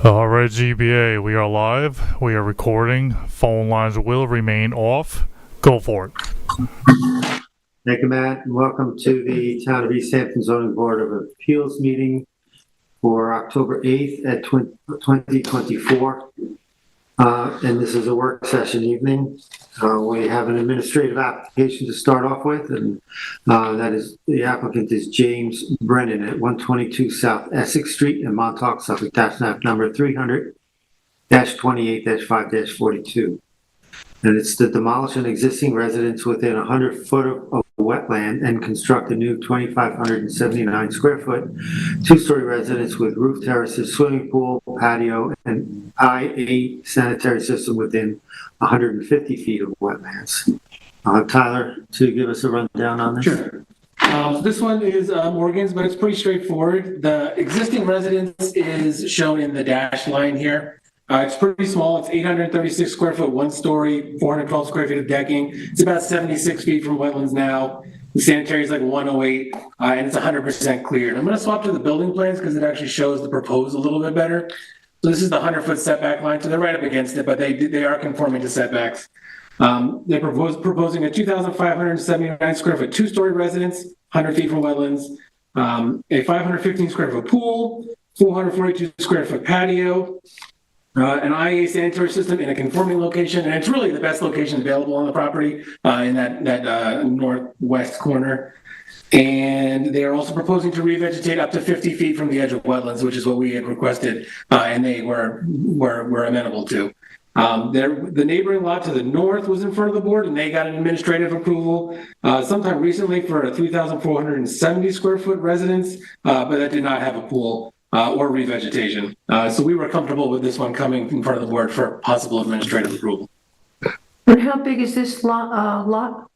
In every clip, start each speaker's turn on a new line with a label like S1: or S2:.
S1: All right, ZBA, we are live. We are recording. Phone lines will remain off. Go for it.
S2: Thank you, Matt, and welcome to the Town of East Hampton Zoning Board of Appeals meeting for October 8th at 2024. And this is a work session evening. We have an administrative application to start off with, and that is, the applicant is James Brennan at 122 South Essex Street in Montauk, Suffolk, tax map number 300-28-5-42. And it's to demolish an existing residence within 100 foot of wetland and construct a new 2,579 square foot, two-story residence with roof terraces, swimming pool, patio, and IA sanitary system within 150 feet of wetlands. Tyler, to give us a rundown on this.
S3: Sure. This one is Morgan's, but it's pretty straightforward. The existing residence is shown in the dashed line here. It's pretty small. It's 836 square foot, one story, 412 square feet of decking. It's about 76 feet from wetlands now. The sanitary is like 108, and it's 100% cleared. I'm going to swap to the building plans because it actually shows the proposed a little bit better. So this is the 100-foot setback line, so they're right up against it, but they are conforming to setbacks. They're proposing a 2,579 square foot, two-story residence, 100 feet from wetlands, a 515 square foot pool, 442 square foot patio, an IA sanitary system in a conforming location, and it's really the best location available on the property in that northwest corner. And they are also proposing to revegetate up to 50 feet from the edge of wetlands, which is what we had requested, and they were amenable to. The neighboring lot to the north was in front of the board, and they got an administrative approval sometime recently for a 3,470 square foot residence, but that did not have a pool or revegetation. So we were comfortable with this one coming in front of the board for possible administrative approval.
S4: And how big is this lot?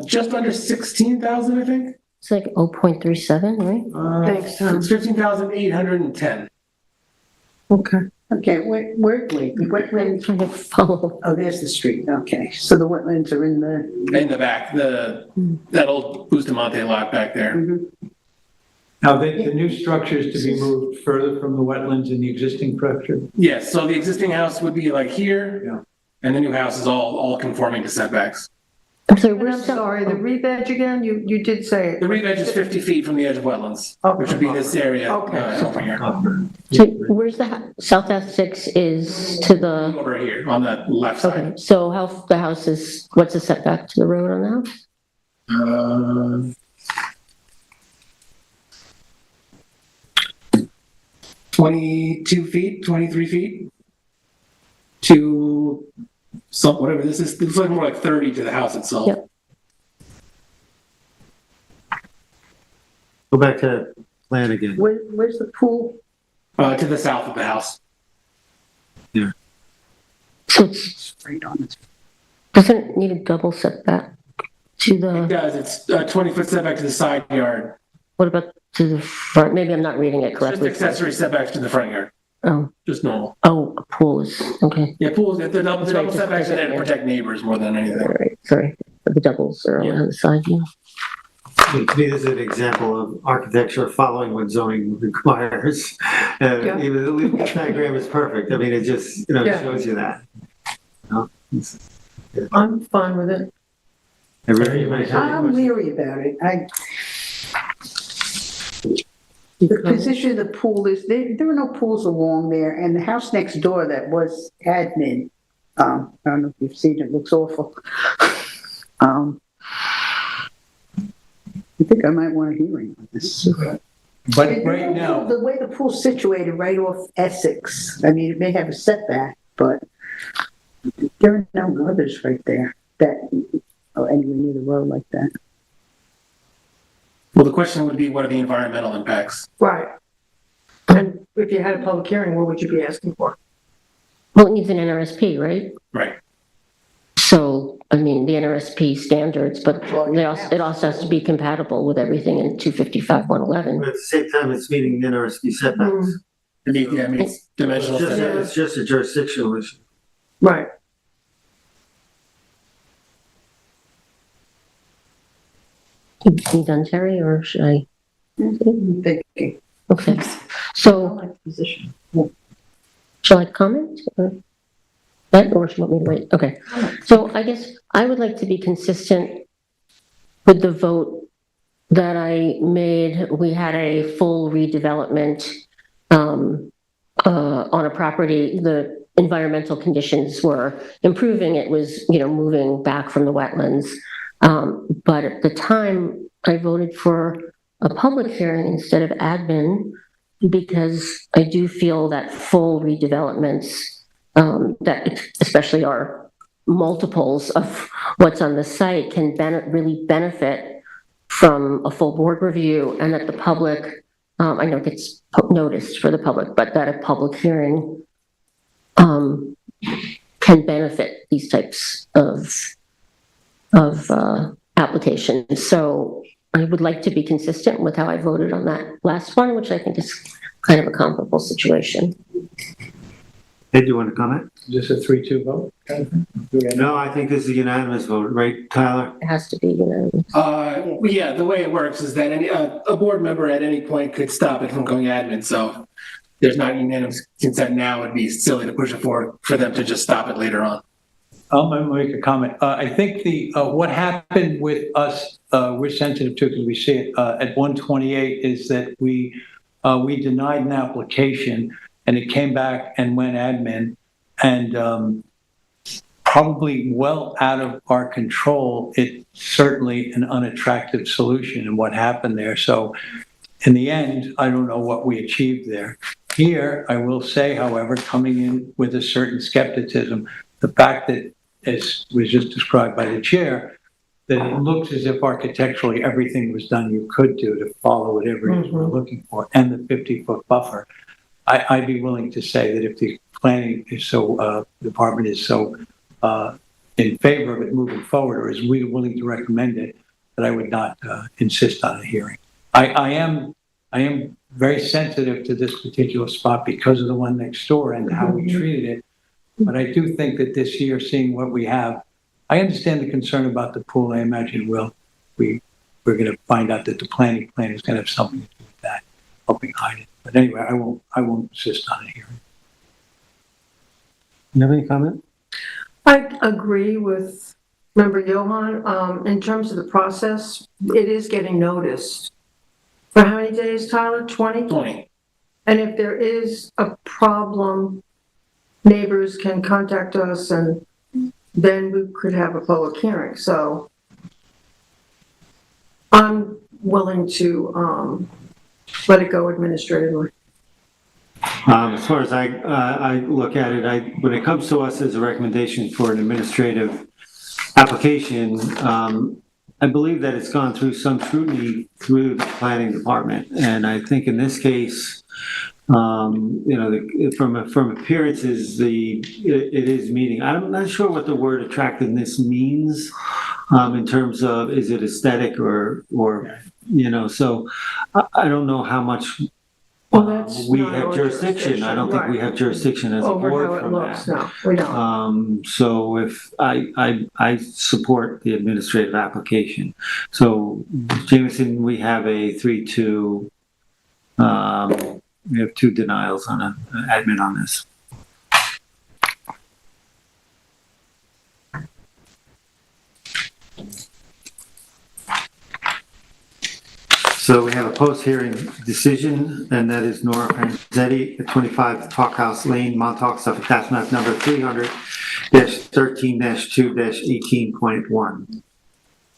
S3: Just under 16,000, I think.
S5: It's like 0.37, right?
S4: Thanks.
S3: It's 15,810.
S4: Okay.
S6: Okay, where wetlands?
S5: Trying to follow.
S6: Oh, there's the street. Okay, so the wetlands are in the.
S3: In the back, that old Bustamante lot back there.
S6: Mm-hmm.
S7: Now, the new structure is to be moved further from the wetlands in the existing structure?
S3: Yes, so the existing house would be like here,
S7: Yeah.
S3: and the new house is all conforming to setbacks.
S5: I'm sorry,
S4: I'm
S5: where's
S4: sorry, the re-veg again? You did say it.
S3: The re-veg is 50 feet from the edge of wetlands,
S4: Okay.
S3: which would be this area
S4: Okay.
S3: over here.
S5: So where's the South Essex is to the,
S3: Over here on the left side.
S5: okay, so how the house is, what's the setback to the road on the house?
S3: 22 feet, 23 feet to whatever this is. It's like more like 30 to the house itself.
S5: Yep.
S2: Go back to the plan again.
S6: Where's the pool?
S3: To the south of the house.
S5: So it's,
S6: Straight on it.
S5: doesn't it need a double setback to
S3: It
S5: the,
S3: does. It's a 20-foot setback to the side yard.
S5: what about to the front? Maybe I'm not reading it
S3: Just
S5: correctly.
S3: accessory setbacks to the front yard.
S5: Oh,
S3: Just normal.
S5: a pool is, okay.
S3: Yeah, pools, the double
S5: That's right, just
S3: setbacks are there to
S5: yeah.
S3: protect neighbors more than anything.
S5: All right, sorry. The doubles are
S3: Yeah.
S5: on the side, yeah.
S2: To me, this is an example of architecture following what zoning requires.
S4: Yeah.
S2: Even the legal diagram is perfect. I mean, it just,
S4: Yeah.
S2: shows you that.
S4: I'm fine with it.
S6: I'm leery about it. The position of the pool is, there are no pools along there, and the house next door that was admin, I don't know if you've seen it, looks awful. I think I might want a hearing on this.
S7: But right now,
S6: The way the pool's situated right off Essex, I mean, it may have a setback, but there are no others right there that are anywhere near the road like that.
S3: Well, the question would be, what are the environmental impacts?
S4: Right. And if you had a public hearing, what would you be asking for?
S5: Well, it needs an NRSP, right?
S3: Right.
S5: So, I mean, the NRSP standards, but it also has to be compatible with everything in 255-111.
S2: But at the same time, it's meeting the NRSP setbacks.
S3: It means dimensional setbacks.
S2: It's just a jurisdictional issue.
S4: Right.
S5: You done, Terry, or should I?
S6: Thinking.
S5: Okay, so
S6: Position.
S5: Shall I comment? Or should you want me to wait? Okay. So I guess I would like to be consistent with the vote that I made. We had a full redevelopment on a property. The environmental conditions were improving. It was, moving back from the wetlands. But at the time, I voted for a public hearing instead of admin because I do feel that full redevelopments, that especially are multiples of what's on the site, can really benefit from a full board review, and that the public, I know it gets noticed for the public, but that a public hearing can benefit these types of applications. So I would like to be consistent with how I voted on that last one, which I think is kind of a comparable situation.
S2: Ed, do you want to comment?
S7: Is this a 3-2 vote?
S2: No, I think this is a unanimous vote, right, Tyler?
S5: It has to be unanimous.
S3: Yeah, the way it works is that a board member at any point could stop it from going admin, so there's not unanimous consent now. It'd be silly to push it forward for them to just stop it later on.
S7: I'll make a comment. I think what happened with us, we're sensitive to because we see it at 128, is that we denied an application and it came back and went admin, and probably well out of our control. It's certainly an unattractive solution in what happened there. So in the end, I don't know what we achieved there. Here, I will say, however, coming in with a certain skepticism, the fact that, as was just described by the chair, that it looks as if architecturally everything was done you could do to follow whatever it is we're looking for, and the 50-foot buffer. I'd be willing to say that if the planning is department is so in favor of it moving forward, or is we willing to recommend it, that I would not insist on a hearing. I am very sensitive to this particular spot because of the one next door and how we treated it. But I do think that this year, seeing what we have, I understand the concern about the pool. I imagine we're going to find out that the planning plan is going to have something to do with that, helping hide it. But anyway, I won't insist on a hearing.
S2: You have any comment?
S4: I agree with Member Johan. In terms of the process, it is getting noticed. For how many days, Tyler? 20?
S3: 20.
S4: And if there is a problem, neighbors can contact us and then we could have a public hearing. So I'm willing to let it go administratively.
S2: As far as I look at it, when it comes to us as a recommendation for an administrative application, I believe that it's gone through some scrutiny through the planning department. And I think in this case, from appearances, it is meeting. I'm not sure what the word attractiveness means in terms of, is it aesthetic or so I don't know how much
S4: Well, that's
S2: we
S4: not
S2: have
S4: our
S2: jurisdiction. I don't think we have jurisdiction as a
S4: over
S2: board
S4: how it
S2: from
S4: looks.
S2: that.
S4: No, we don't.
S2: So if I support the administrative application. So Jameson, we have a 3-2. We have 2 denials on admin on this. So we have a post-hearing decision, and that is Nora Franzetti at 25 Talkhouse Lane, Montauk, Suffolk, tax map number 300-13-2-18.1.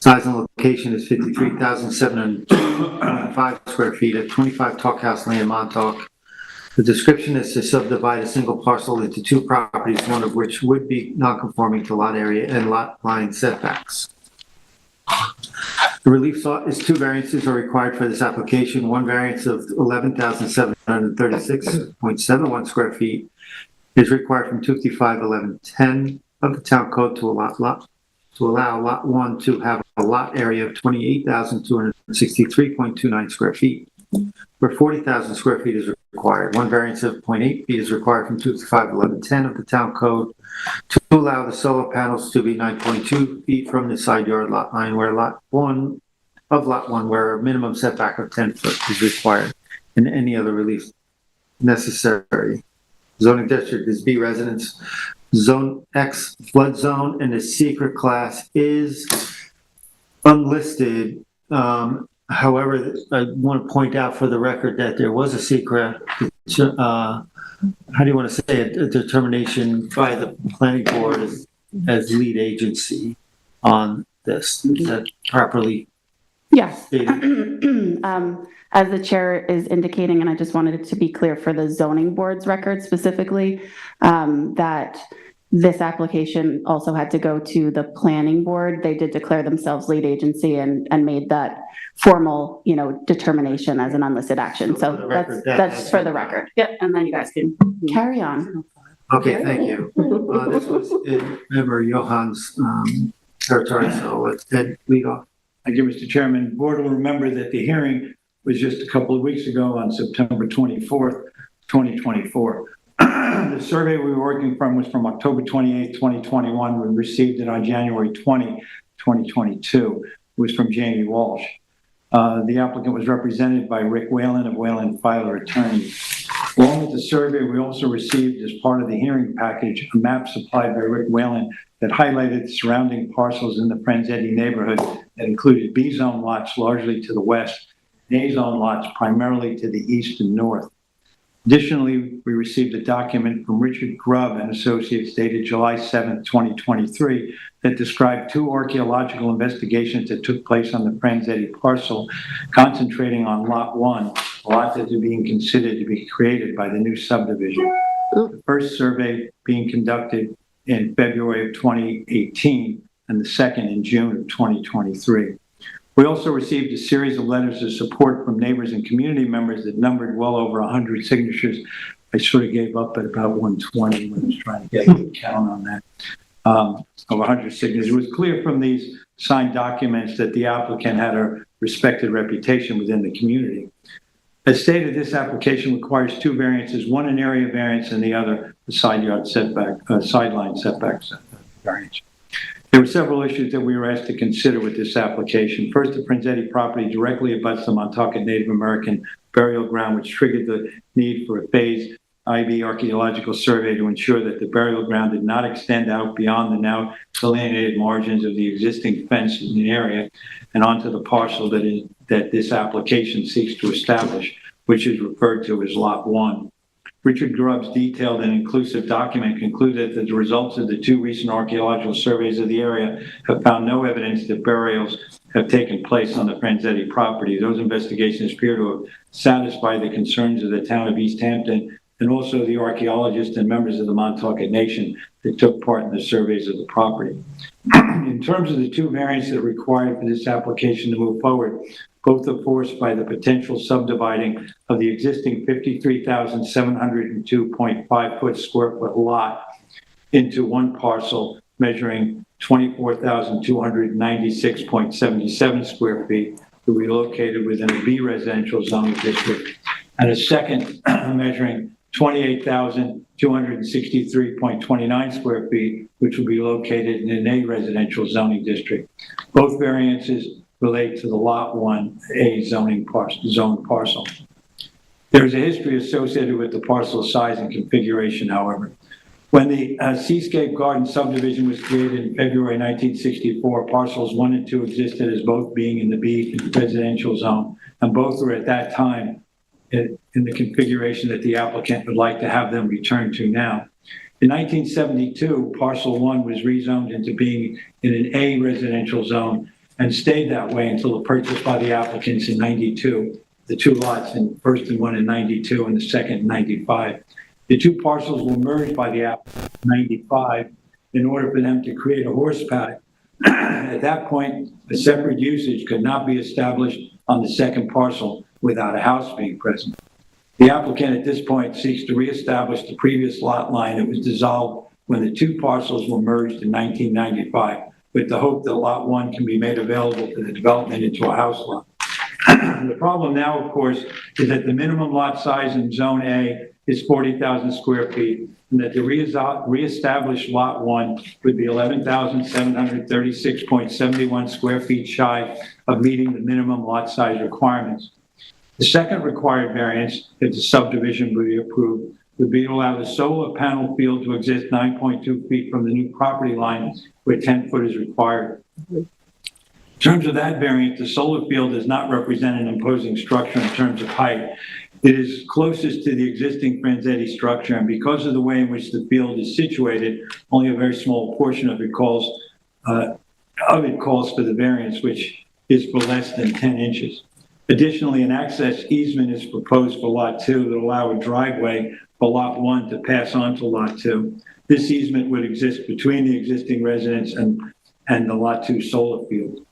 S2: Size and location is 53,725 square feet at 25 Talkhouse Lane, Montauk. The description is to subdivide a single parcel into 2 properties, one of which would be non-conforming to lot area and lot line setbacks. The relief sought is 2 variances are required for this application. One variance of 11,736.71 square feet is required from 255-1110 of the town code to allow lot 1 to have a lot area of 28,263.29 square feet, where 40,000 square feet is required. One variance of 0.8 feet is required from 255-1110 of the town code to allow the solar panels to be 9.2 feet from the side yard lot line, where lot 1, where a minimum setback of 10 foot is required, and any other relief necessary zoning district is B residence. Zone X flood zone, and the secret class is unlisted. However, I want to point out for the record that there was a secret, how do you want to say it, a determination by the planning board as lead agency on this. Is that properly
S8: Yes.
S2: stated?
S8: As the chair is indicating, and I just wanted it to be clear for the zoning board's record specifically, that this application also had to go to the planning board. They did declare themselves lead agency and made that formal, determination as an unlisted action.
S2: So for the
S8: So
S2: record,
S8: that's for the record. Yep, and then you guys can carry on.
S2: Okay, thank you. This was in member Johan's territory, so let's lead off.
S7: Thank you, Mr. Chairman. The board will remember that the hearing was just a couple of weeks ago on September 24th, 2024. The survey we were working from was from October 28th, 2021. We received it on January 20, 2022. It was from Jamie Walsh. The applicant was represented by Rick Whalen of Whalen Filer Attorneys. Along with the survey, we also received as part of the hearing package a map supplied by Rick Whalen that highlighted surrounding parcels in the Franzetti neighborhood that included B-zone lots largely to the west, and A-zone lots primarily to the east and north. Additionally, we received a document from Richard Grubb and Associates dated July 7, 2023, that described two archaeological investigations that took place on the Franzetti parcel, concentrating on Lot 1, a lot that is being considered to be created by the new subdivision. The first survey being conducted in February of 2018 and the second in June of 2023. We also received a series of letters of support from neighbors and community members that numbered well over 100 signatures. I sort of gave up at about 120 when I was trying to get a good count on that. Of 100 signatures. It was clear from these signed documents that the applicant had a respected reputation within the community. As stated, this application requires two variances, one an area variance and the other the sideline setback variance. There were several issues that we were asked to consider with this application. First, the Franzetti property directly abuts the Montauk Native American burial ground, which triggered the need for a phased IB archaeological survey to ensure that the burial ground did not extend out beyond the now delineated margins of the existing fence in the area and onto the parcel that this application seeks to establish, which is referred to as Lot 1. Richard Grubb's detailed and inclusive document concluded that the results of the two recent archaeological surveys of the area have found no evidence that burials have taken place on the Franzetti property. Those investigations appear to have satisfied the concerns of the town of East Hampton and also the archaeologists and members of the Montauk Nation that took part in the surveys of the property. In terms of the two variants that are required for this application to move forward, both are forced by the potential subdividing of the existing 53,702.5 foot square foot lot into one parcel measuring 24,296.77 square feet to be located within a B residential zoning district, and a second measuring 28,263.29 square feet, which will be located in an A residential zoning district. Both variances relate to the Lot 1A zone parcel. There is a history associated with the parcel size and configuration, however. When the Seascape Garden subdivision was created in February 1964, parcels 1 and 2 existed as both being in the B residential zone, and both were at that time in the configuration that the applicant would like to have them returned to now. In 1972, parcel 1 was rezoned into being in an A residential zone and stayed that way until the purchase by the applicants in 92, the two lots, in first and one in 92 and the second in 95. The two parcels were merged by the applicant in 95 in order for them to create a horse paddock. At that point, a separate usage could not be established on the second parcel without a house being present. The applicant at this point seeks to reestablish the previous lot line that was dissolved when the two parcels were merged in 1995, with the hope that Lot 1 can be made available for the development into a house lot. The problem now, of course, is that the minimum lot size in Zone A is 40,000 square feet, and that the reestablished Lot 1 would be 11,736.71 square feet shy of meeting the minimum lot size requirements. The second required variance, if the subdivision would be approved, would be to allow the solar panel field to exist 9.2 feet from the new property line where 10 foot is required. In terms of that variance, the solar field does not represent an imposing structure in terms of height. It is closest to the existing Franzetti structure, and because of the way in which the field is situated, only a very small portion of it calls for the variance, which is for less than 10 inches. Additionally, an access easement is proposed for Lot 2 that allow a driveway for Lot 1 to pass on to Lot 2. This easement would exist between the existing residence and the Lot 2 solar field.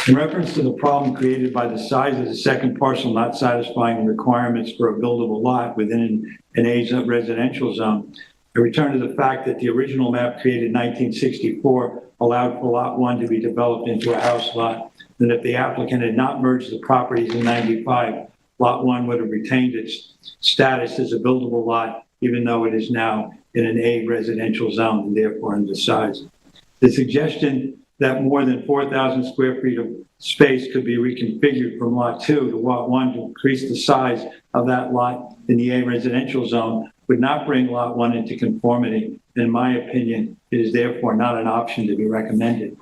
S7: In reference to the problem created by the size of the second parcel not satisfying the requirements for a buildable lot within an A residential zone, I return to the fact that the original map created in 1964 allowed for Lot 1 to be developed into a house lot, and if the applicant had not merged the properties in 95, Lot 1 would have retained its status as a buildable lot, even though it is now in an A residential zone and therefore undersized. The suggestion that more than 4,000 square feet of space could be reconfigured from Lot 2 to Lot 1 to increase the size of that lot in the A residential zone would not bring Lot 1 into conformity. In my opinion, it is therefore not an option to be recommended.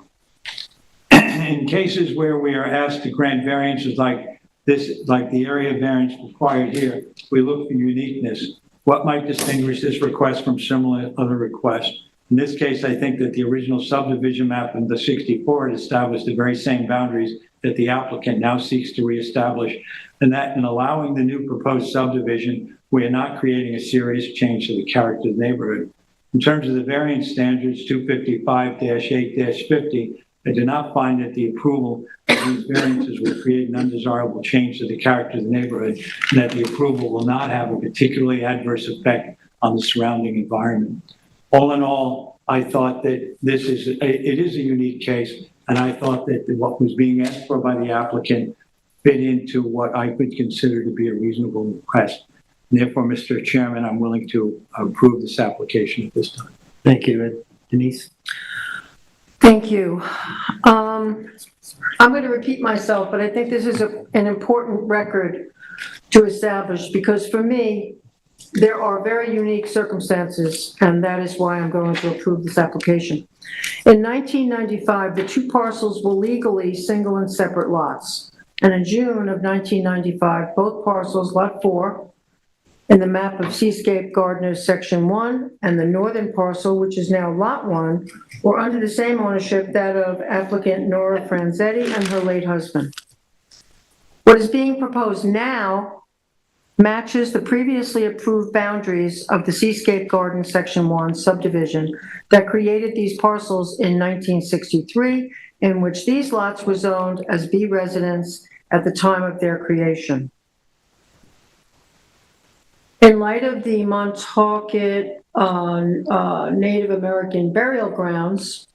S7: In cases where we are asked to grant variances like this, like the area variance required here, we look for uniqueness. What might distinguish this request from similar other requests? In this case, I think that the original subdivision map in the 64 had established the very same boundaries that the applicant now seeks to reestablish, and that in allowing the new proposed subdivision, we are not creating a serious change to the character of the neighborhood. In terms of the variance standards 255-8-50, I do not find that the approval of these variances will create an undesirable change to the character of the neighborhood, and that the approval will not have a particularly adverse effect on the surrounding environment. All in all, I thought that it is a unique case, and I thought that what was being asked for by the applicant fit into what I could consider to be a reasonable request. And therefore, Mr. Chairman, I'm willing to approve this application at this time.
S2: Thank you. Denise?
S4: Thank you. I'm going to repeat myself, but I think this is an important record to establish, because for me, there are very unique circumstances, and that is why I'm going to approve this application. In 1995, the two parcels were legally single and separate lots. And in June of 1995, both parcels, Lot 4, in the map of Seascape Gardeners Section 1, and the northern parcel, which is now Lot 1, were under the same ownership, that of applicant Nora Franzetti and her late husband. What is being proposed now matches the previously approved boundaries of the Seascape Garden Section 1 subdivision that created these parcels in 1963, in which these lots were zoned as B residence at the time of their creation. In light of the Montaukett Native American burial grounds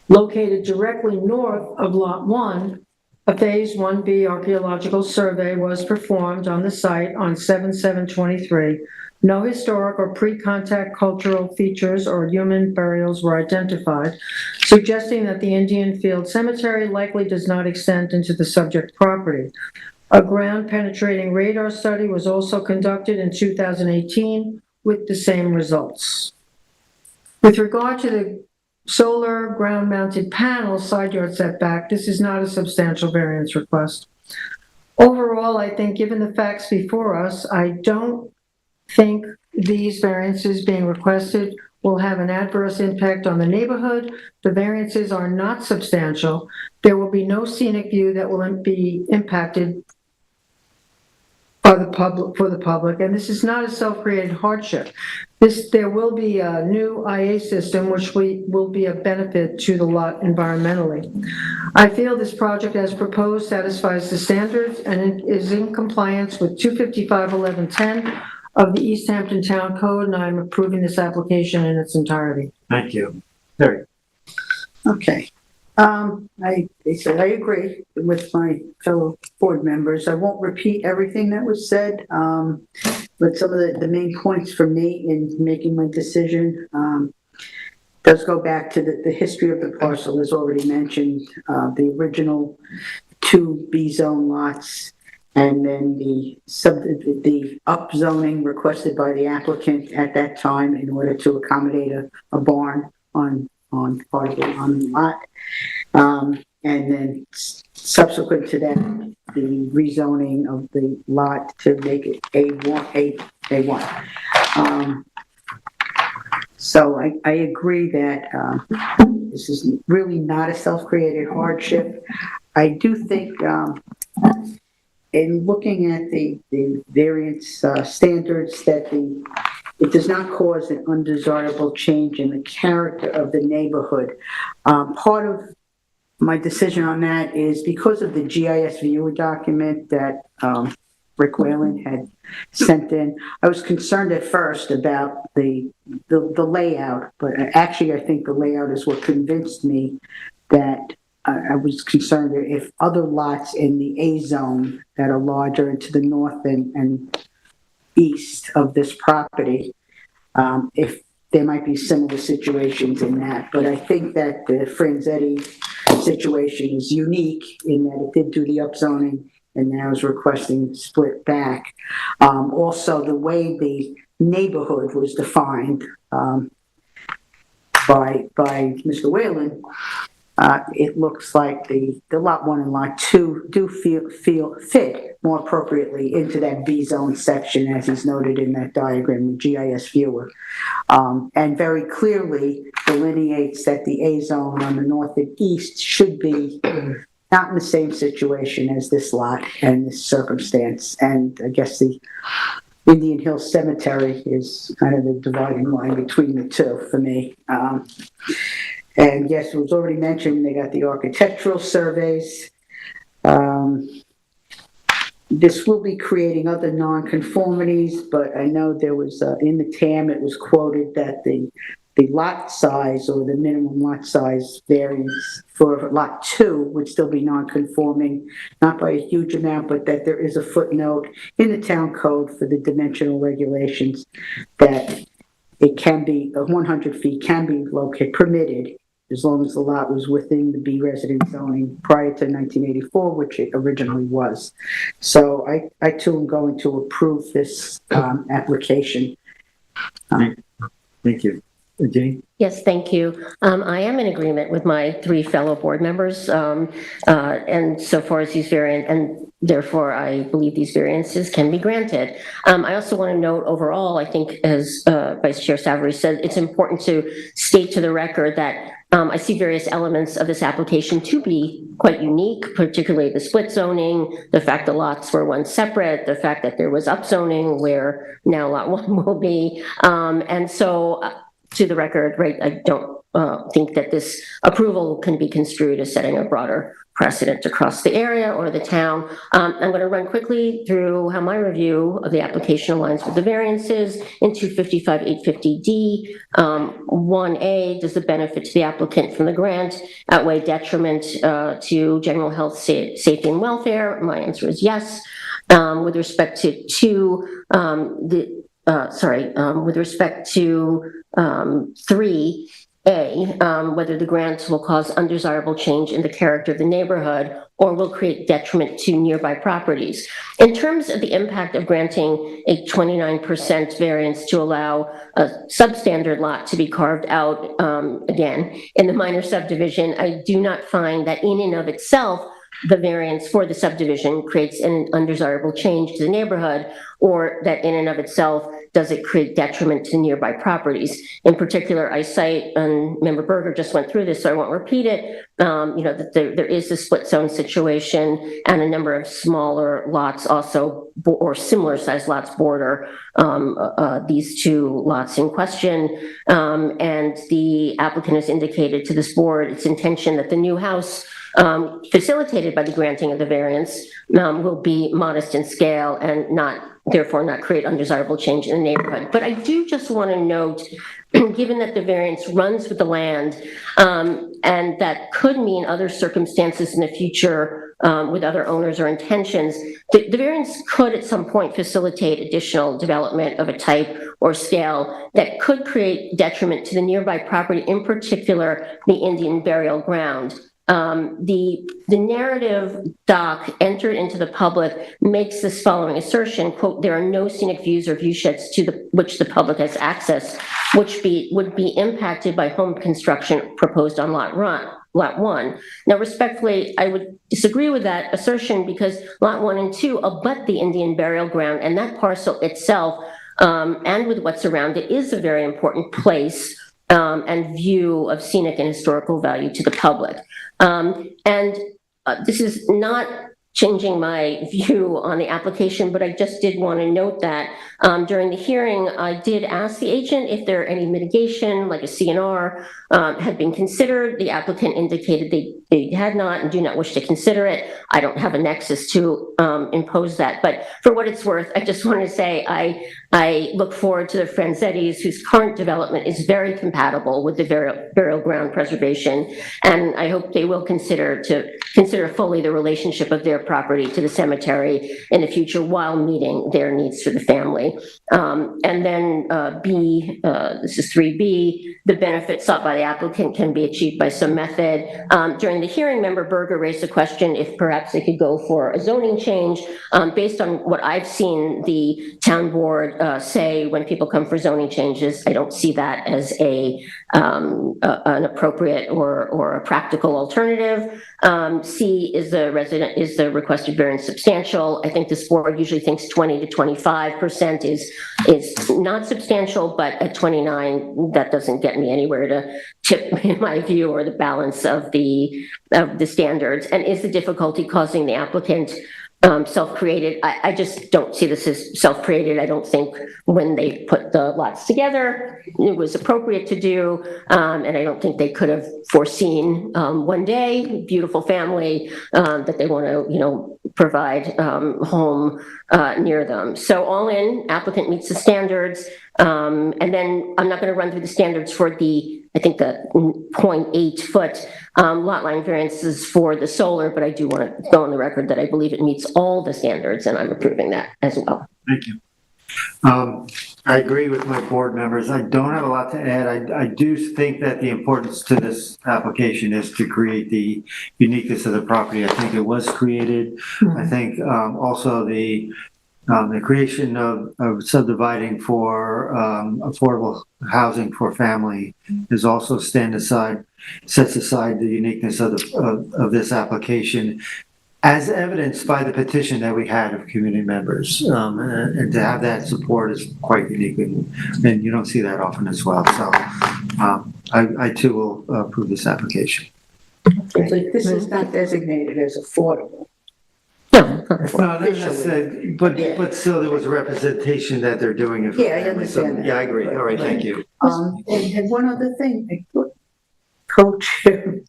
S4: located directly north of Lot 1, a Phase 1B archaeological survey was performed on the site on 7/7/23. No historic or pre-contact cultural features or human burials were identified, suggesting that the Indian Field Cemetery likely does not extend into the subject property. A ground-penetrating radar study was also conducted in 2018 with the same results. With regard to the solar ground-mounted panel side yard setback, this is not a substantial variance request. Overall, I think given the facts before us, I don't think these variances being requested will have an adverse impact on the neighborhood. The variances are not substantial. There will be no scenic view that will be impacted by the public, and this is not a self-created hardship. There will be a new IA system which will be a benefit to the lot environmentally. I feel this project as proposed satisfies the standards and is in compliance with 255-1110 of the East Hampton Town Code, and I'm approving this application in its entirety.
S2: Thank you. Terry?
S6: Okay. I agree with my fellow board members. I won't repeat everything that was said, but some of the main points for me in making my decision does go back to the history of the parcel, as already mentioned, the original two B zone lots And then the upzoning requested by the applicant at that time in order to accommodate a barn on part of the lot. And then subsequent to that, the rezoning of the lot to make it A1. So I agree that this is really not a self-created hardship. I do think in looking at the variance standards that it does not cause an undesirable change in the character of the neighborhood. Part of my decision on that is because of the GIS viewer document that Rick Whalen had sent in. I was concerned at first about the layout, but actually I think the layout is what convinced me that I was concerned if other lots in the A zone that are larger and to the north and east of this property, if there might be similar situations in that. But I think that the Franzetti situation is unique in that it did do the upzoning and now is requesting split back. Also, the way the neighborhood was defined by Mr. Whalen, it looks like the lot 1 and lot 2 do fit more appropriately into that B zone section as is noted in that diagram, the GIS viewer, and very clearly delineates that the A zone on the north and east should be not in the same situation as this lot and this circumstance. And I guess the Indian Hill Cemetery is kind of the dividing line between the two for me. And yes, it was already mentioned, they got the architectural surveys. This will be creating other nonconformities, but I know there was, in the TAM, it was quoted that the lot size or the minimum lot size variance for lot 2 would still be nonconforming, not by a huge amount, but that there is a footnote in the town code for the dimensional regulations that it can be, 100 feet can be permitted as long as the lot was within the B residence zoning prior to 1984, which it originally was. So I too am going to approve this application.
S2: Thank you. Jane?
S5: Yes, thank you. I am in agreement with my 3 fellow board members, and so far as these and therefore I believe these variances can be granted. I also want to note overall, I think as Vice Chair Savory said, it's important to state to the record that I see various elements of this application to be quite unique, particularly the split zoning, the fact the lots were once separate, the fact that there was upzoning where now lot 1 will be, and so to the record, right, I don't think that this approval can be construed as setting a broader precedent across the area or the town. I'm going to run quickly through how my review of the application aligns with the variances in 255-850D. 1A, does the benefit to the applicant from the grant outweigh detriment to general health, safety, and welfare? My answer is yes. With respect to 2, with respect to 3A, whether the grant will cause undesirable change in the character of the neighborhood or will create detriment to nearby properties. In terms of the impact of granting a 29% variance to allow a substandard lot to be carved out, again, in the minor subdivision, I do not find that in and of itself the variance for the subdivision creates an undesirable change to the neighborhood, or that in and of itself does it create detriment to nearby properties. In particular, I cite, and Member Berger just went through this, so I won't repeat it, that there is a split zone situation and a number of smaller lots also, or similar sized lots border these 2 lots in question. And the applicant has indicated to this board its intention that the new house facilitated by the granting of the variance will be modest in scale and therefore not create undesirable change in the neighborhood. But I do just want to note, given that the variance runs with the land, and that could mean other circumstances in the future with other owners or intentions, the variance could at some point facilitate additional development of a type or scale that could create detriment to the nearby property, in particular the Indian burial ground. The narrative doc entered into the public makes this following assertion, quote, "There are no scenic views or view sheds to which the public has access, which would be impacted by home construction proposed on lot 1. Now, respectfully, I would disagree with that assertion because lot 1 and 2 abut the Indian burial ground, and that parcel itself, and with what's around it, is a very important place and view of scenic and historical value to the public. This is not changing my view on the application, but I just did want to note that during the hearing, I did ask the agent if there are any mitigation, like a CNR, had been considered. The applicant indicated they had not and do not wish to consider it. I don't have a nexus to impose that, but for what it's worth, I just want to say I look forward to the Franzettis, whose current development is very compatible with the burial ground preservation, and I hope they will consider fully the relationship of their property to the cemetery in the future while meeting their needs for the family. And then B, this is 3B, the benefit sought by the applicant can be achieved by some method. During the hearing, member Berger raised a question if perhaps they could go for a zoning change. Based on what I've seen the town board say when people come for zoning changes, I don't see that as an appropriate or a practical alternative. C, is the requested variance substantial? I think this board usually thinks 20 to 25% is not substantial, but at 29, that doesn't get me anywhere to tip, in my view, or the balance of the standards. And is the difficulty causing the applicant self-created? I just don't see this as self-created. I don't think when they put the lots together, it was appropriate to do. And I don't think they could have foreseen one day, beautiful family, that they want to, provide home near them. So all in, applicant meets the standards. And then I'm not going to run through the standards for the 0.8 foot lot line variances for the solar, but I do want to go on the record that I believe it meets all the standards, and I'm approving that as well.
S2: Thank you. I agree with my board members. I don't have a lot to add. I do think that the importance to this application is to create the uniqueness of the property. I think it was created. I think also the creation of subdividing for affordable housing for family is also sets aside the uniqueness of this application, as evidenced by the petition that we had of community members. And to have that support is quite unique, and you don't see that often as well. So I too will approve this application.
S6: But this is not designated as affordable.
S5: No,
S2: But still, there was a representation that they're doing it.
S6: Yeah, I understand that.
S2: Yeah, I agree. All right, thank you.
S6: And one other thing, Co-Chair,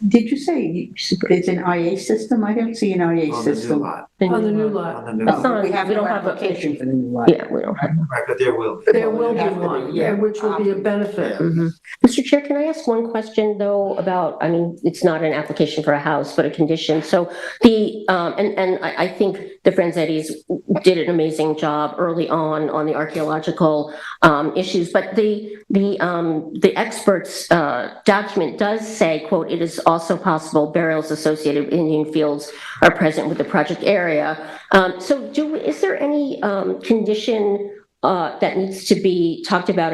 S6: did you say it's an IA system? I don't see an IA
S2: On the new
S6: system.
S2: lot.
S4: On the new lot.
S2: On the new
S6: No,
S2: lot.
S6: we have
S5: We
S6: no
S5: don't have a-
S6: application for the new lot.
S5: yeah, we don't have.
S2: Right, but there will.
S4: There will be one, yeah, which will be a benefit.
S5: Mr. Chair, can I ask one question though about, it's not an application for a house, but a condition. So I think the Franzettis did an amazing job early on the archaeological issues, but the experts document does say, quote, "It is also possible burials associated with Indian fields are present with the project area." So is there any condition that needs to be talked about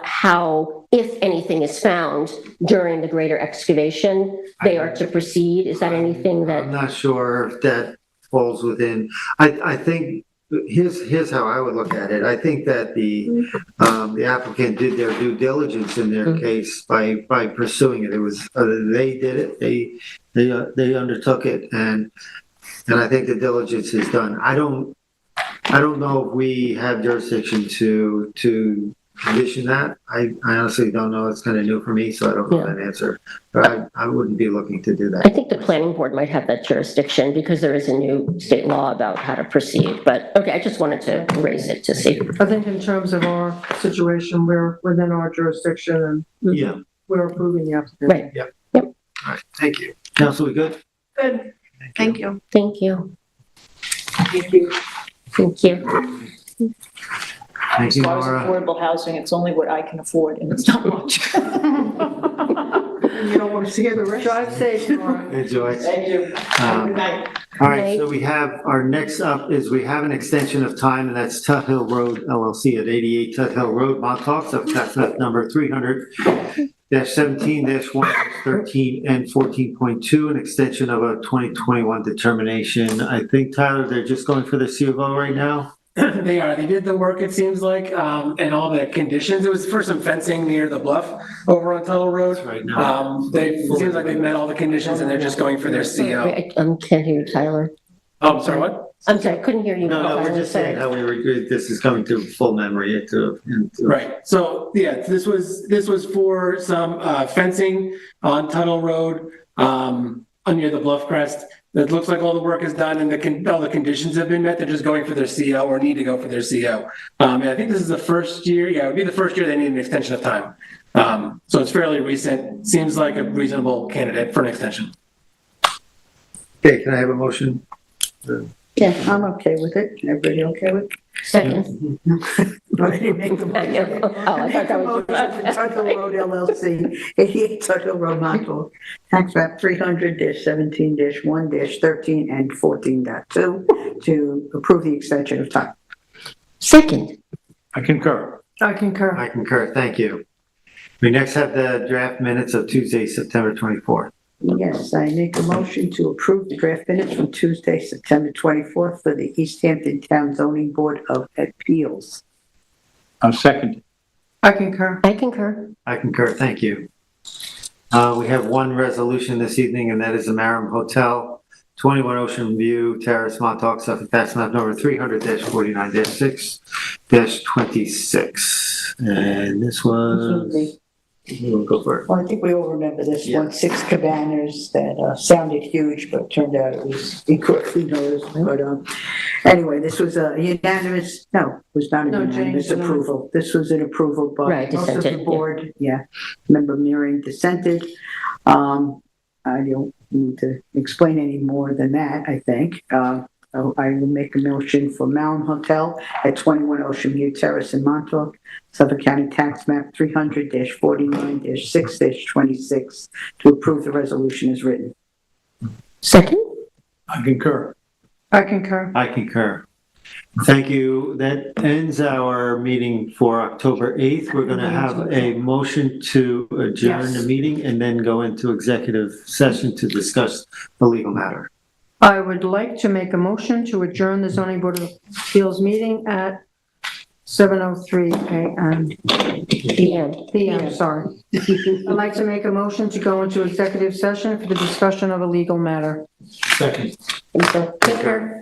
S5: how, if anything is found during the greater excavation, they are to proceed? Is that anything that?
S2: I'm not sure if that falls within, I think, here's how I would look at it. I think that the applicant did their due diligence in their case by pursuing it. It was, they did it, they undertook it, and I think the diligence is done. I don't know if we have jurisdiction to condition that. I honestly don't know. It's kind of new for me, so I don't know that answer. But I wouldn't be looking to do that.
S5: I think the planning board might have that jurisdiction because there is a new state law about how to proceed. But okay, I just wanted to raise it to see.
S4: I think in terms of our situation, we're within our jurisdiction and
S2: Yeah.
S4: we're approving the application.
S5: Right.
S2: Yep.
S5: Yep.
S2: All right. Thank you. Council, we good?
S6: Good, thank you.
S5: Thank you.
S6: Thank you.
S5: Thank you.
S2: Thank
S9: As
S2: you,
S9: far as
S2: Laura.
S9: affordable housing, it's only what I can afford, and it's not much.
S6: You don't want to see the rest?
S4: Drive safe, Nora.
S2: Enjoy.
S6: Thank you.
S2: Um,
S6: Good night.
S2: All right, so we have, our next up is we have an extension of time, and that's Tut Hill Road LLC at 88 Tut Hill Road, Montauk, so tax map number 300-17-1-13 and 14.2, an extension of a 2021 determination. I think, Tyler, they're just going for the C of O right now?
S3: They are. They did the work, it seems like, and all the conditions. It was for some fencing near the bluff over on Tuttle Road.
S2: Right now.
S3: It seems like they've met all the conditions and they're just going for their CO.
S5: I can't hear you, Tyler.
S3: Oh, I'm sorry, what?
S5: I'm sorry, I couldn't hear you.
S2: No, we're
S5: Tyler,
S2: just saying how this is coming to full memory.
S3: Right. So, yeah, this was for some fencing on Tuttle Road, near the bluff crest. It looks like all the work is done and all the conditions have been met. They're just going for their CO or need to go for their CO. And I think this is the first year. Yeah, it would be the first year they need an extension of time. So it's fairly recent. Seems like a reasonable candidate for an extension.
S2: Okay, can I have a motion?
S6: Yeah, I'm okay with it. Everybody okay with it?
S5: Second.
S6: Ready to make the motion?
S5: Oh, I thought that was.
S6: Tut Hill Road LLC, 88 Tut Hill Road, Montauk, tax map 300-17-1-13 and 14.2 to approve the extension of time.
S5: Second.
S7: I concur.
S4: I concur.
S2: I concur, thank you. We next have the draft minutes of Tuesday, September 24th.
S6: Yes, I make a motion to approve the draft minutes from Tuesday, September 24th for the East Hampton Town Zoning Board of Appeals.
S7: I'm second.
S4: I concur.
S5: I concur.
S2: I concur, thank you. We have one resolution this evening, and that is the Marham Hotel, 21 Ocean View Terrace, Montauk, Suffolk, tax map number 300-49-6-26. And this was, we'll go for it.
S6: Well, I think we all remember this one, 6 cabanas that sounded huge, but turned out it was incorrectly noticed. But anyway, this was a unanimous, no, it was not a
S4: No,
S6: unanimous
S4: James, no.
S6: approval. This was an approval, but
S5: Right,
S6: most of the
S5: dissented, yeah.
S6: board, Member Mearing dissented. I don't need to explain any more than that, I think. So I will make a motion for Malham Hotel at 21 Ocean View Terrace in Montauk, Suffolk County Tax Map 300-49-6-26 to approve the resolution as written.
S5: Second.
S7: I concur.
S4: I concur.
S2: I concur. Thank you. That ends our meeting for October 8th. We're going to have a motion to adjourn the
S4: Yes.
S2: meeting and then go into executive session to discuss the legal matter.
S4: I would like to make a motion to adjourn the zoning board of appeals meeting at 7:03 a.m. PM, sorry. I'd like to make a motion to go into executive session for the discussion of a legal matter.
S7: Second.
S5: Concur.